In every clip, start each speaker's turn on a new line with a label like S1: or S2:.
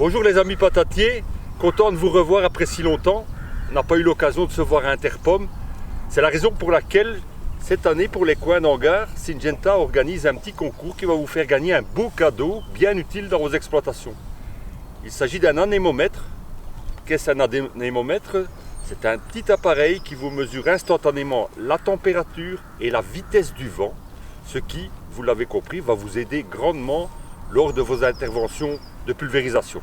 S1: Bonjour les amis patatiers, content de vous revoir après si longtemps. On n'a pas eu l'occasion de se voir à Interpomme. C'est la raison pour laquelle cette année pour les coins d'Angare, Syngenta organise un petit concours qui va vous faire gagner un beau cadeau bien utile dans vos exploitations. Il s'agit d'un anémomètre. Qu'est-ce qu'un anémomètre? C'est un petit appareil qui vous mesure instantanément la température et la vitesse du vent, ce qui, vous l'avez compris, va vous aider grandement lors de vos interventions de pulvérisation.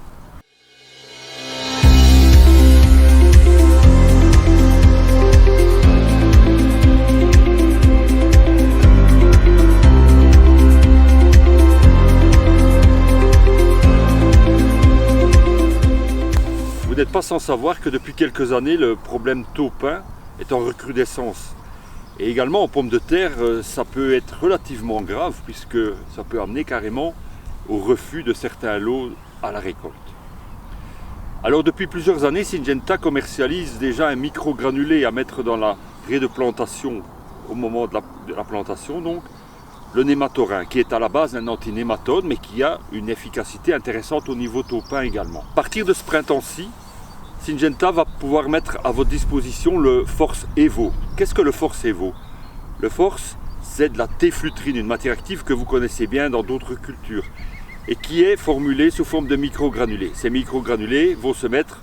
S1: Vous n'êtes pas sans savoir que depuis quelques années, le problème taupin est en recrudescence. Et également en pommes de terre, ça peut être relativement grave puisque ça peut amener carrément au refus de certains lots à la récolte. Alors depuis plusieurs années, Syngenta commercialise déjà un microgranulé à mettre dans la raie de plantation au moment de la plantation, donc le nématorin, qui est à la base un antinématode mais qui a une efficacité intéressante au niveau taupin également. À partir de ce printemps-ci, Syngenta va pouvoir mettre à votre disposition le Force Evo. Qu'est-ce que le Force Evo? Le Force, c'est de la téflutrine, une matière active que vous connaissez bien dans d'autres cultures et qui est formulée sous forme de microgranulés. Ces microgranulés vont se mettre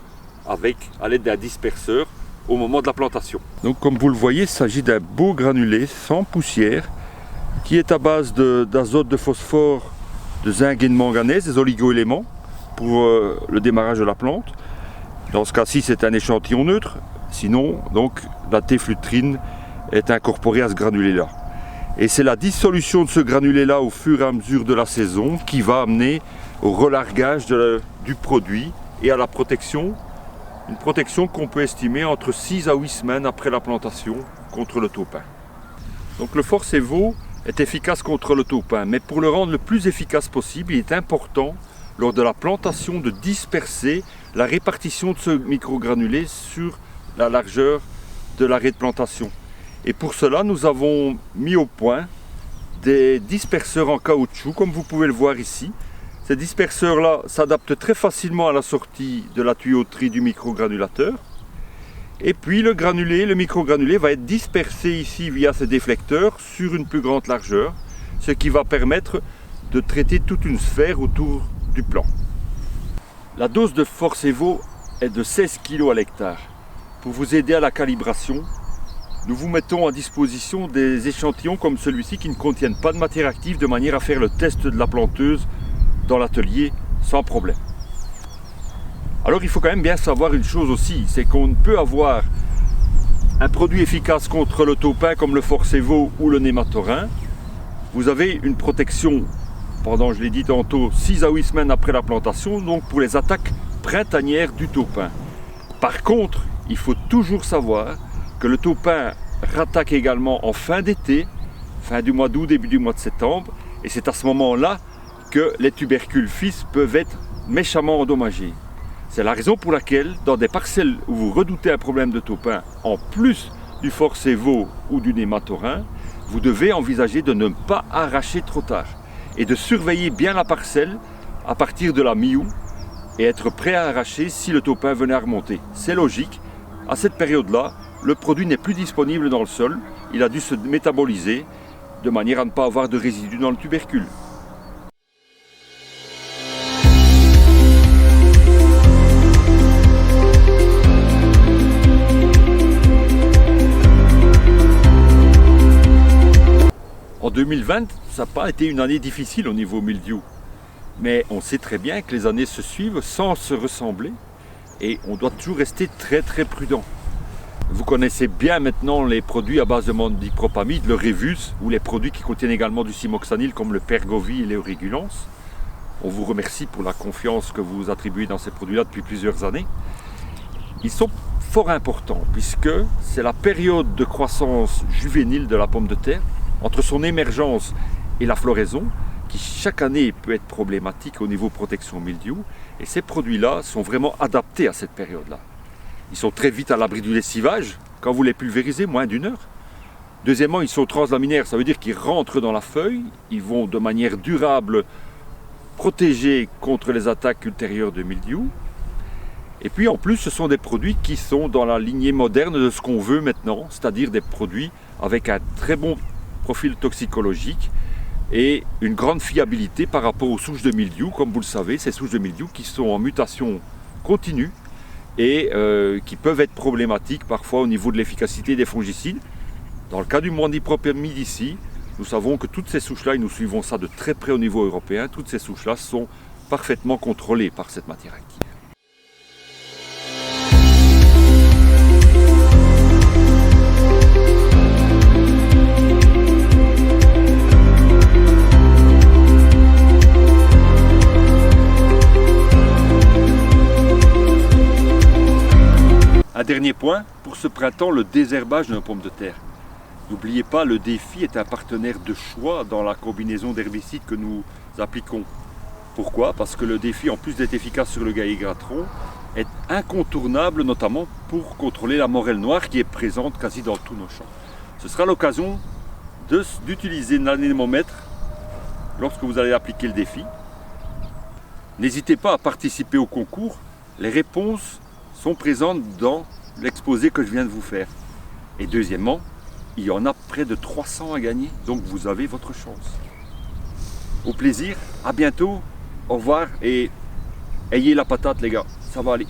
S1: à l'aide d'un disperseur au moment de la plantation. Donc comme vous le voyez, il s'agit d'un beau granulé sans poussière qui est à base d'azote, de phosphore, de zinc et de manganèse, des oligo-éléments pour le démarrage de la plante. Dans ce cas-ci, c'est un échantillon neutre. Sinon, donc, la téflutrine est incorporée à ce granulé-là. Et c'est la dissolution de ce granulé-là au fur et à mesure de la saison qui va amener au relargage du produit et à la protection. Une protection qu'on peut estimer entre 6 à 8 semaines après la plantation contre le taupin. Donc le Force Evo est efficace contre le taupin, mais pour le rendre le plus efficace possible, il est important lors de la plantation de disperser la répartition de ce microgranulé sur la largeur de la raie de plantation. Et pour cela, nous avons mis au point des disperseurs en caoutchouc, comme vous pouvez le voir ici. Ces disperseurs-là s'adaptent très facilement à la sortie de la tuyauterie du microgranulateur. Et puis le microgranulé va être dispersé ici via ces déflecteurs sur une plus grande largeur, ce qui va permettre de traiter toute une sphère autour du plant. La dose de Force Evo est de 16 kg à l'hectare. Pour vous aider à la calibration, nous vous mettons à disposition des échantillons comme celui-ci qui ne contiennent pas de matière active de manière à faire le test de la planteuse dans l'atelier sans problème. Alors il faut quand même bien savoir une chose aussi, c'est qu'on peut avoir un produit efficace contre le taupin comme le Force Evo ou le nématorin. Vous avez une protection pendant, je l'ai dit tantôt, 6 à 8 semaines après la plantation, donc pour les attaques printanières du taupin. Par contre, il faut toujours savoir que le taupin rattaque également en fin d'été, fin du mois d'août, début du mois de septembre, et c'est à ce moment-là que les tubercules fils peuvent être méchamment endommagés. C'est la raison pour laquelle, dans des parcelles où vous redoutez un problème de taupin, en plus du Force Evo ou du nématorin, vous devez envisager de ne pas arracher trop tard et de surveiller bien la parcelle à partir de la mi-août et être prêt à arracher si le taupin venait à remonter. C'est logique, à cette période-là, le produit n'est plus disponible dans le sol, il a dû se métaboliser de manière à ne pas avoir de résidus dans le tubercule. En 2020, ça n'a pas été une année difficile au niveau mildiou. Mais on sait très bien que les années se suivent sans se ressembler et on doit toujours rester très très prudent. Vous connaissez bien maintenant les produits à base de dipropamide, le Revus, ou les produits qui contiennent également du simoxanil comme le Pergovie et l'Eurégulance. On vous remercie pour la confiance que vous attribuez dans ces produits-là depuis plusieurs années. Ils sont fort importants puisque c'est la période de croissance juvénile de la pomme de terre, entre son émergence et la floraison, qui chaque année peut être problématique au niveau protection mildiou. Et ces produits-là sont vraiment adaptés à cette période-là. Ils sont très vite à l'abri du lessivage, quand vous les pulvérisez, moins d'1 heure. Deuxièmement, ils sont translaminaires, ça veut dire qu'ils rentrent dans la feuille, ils vont de manière durable protéger contre les attaques ultérieures de mildiou. Et puis en plus, ce sont des produits qui sont dans la lignée moderne de ce qu'on veut maintenant, c'est-à-dire des produits avec un très bon profil toxicologique et une grande fiabilité par rapport aux souches de mildiou. Comme vous le savez, ces souches de mildiou qui sont en mutation continue et qui peuvent être problématiques parfois au niveau de l'efficacité des fongicides. Dans le cas du Mandipropamide ici, nous savons que toutes ces souches-là, et nous suivons ça de très près au niveau européen, toutes ces souches-là sont parfaitement contrôlées par cette matière active. Un dernier point, pour ce printemps, le désherbage de nos pommes de terre. N'oubliez pas, le Défi est un partenaire de choix dans la combinaison d'herbicides que nous appliquons. Pourquoi? Parce que le Défi, en plus d'être efficace sur le Gaillet-Gratron, est incontournable notamment pour contrôler la morelle noire qui est présente quasi dans tous nos champs. Ce sera l'occasion d'utiliser l'anémomètre lorsque vous allez appliquer le Défi. N'hésitez pas à participer au concours, les réponses sont présentes dans l'exposé que je viens de vous faire. Et deuxièmement, il y en a près de 300 à gagner, donc vous avez votre chance. Au plaisir, à bientôt, au revoir et ayez la patate les gars, ça va aller.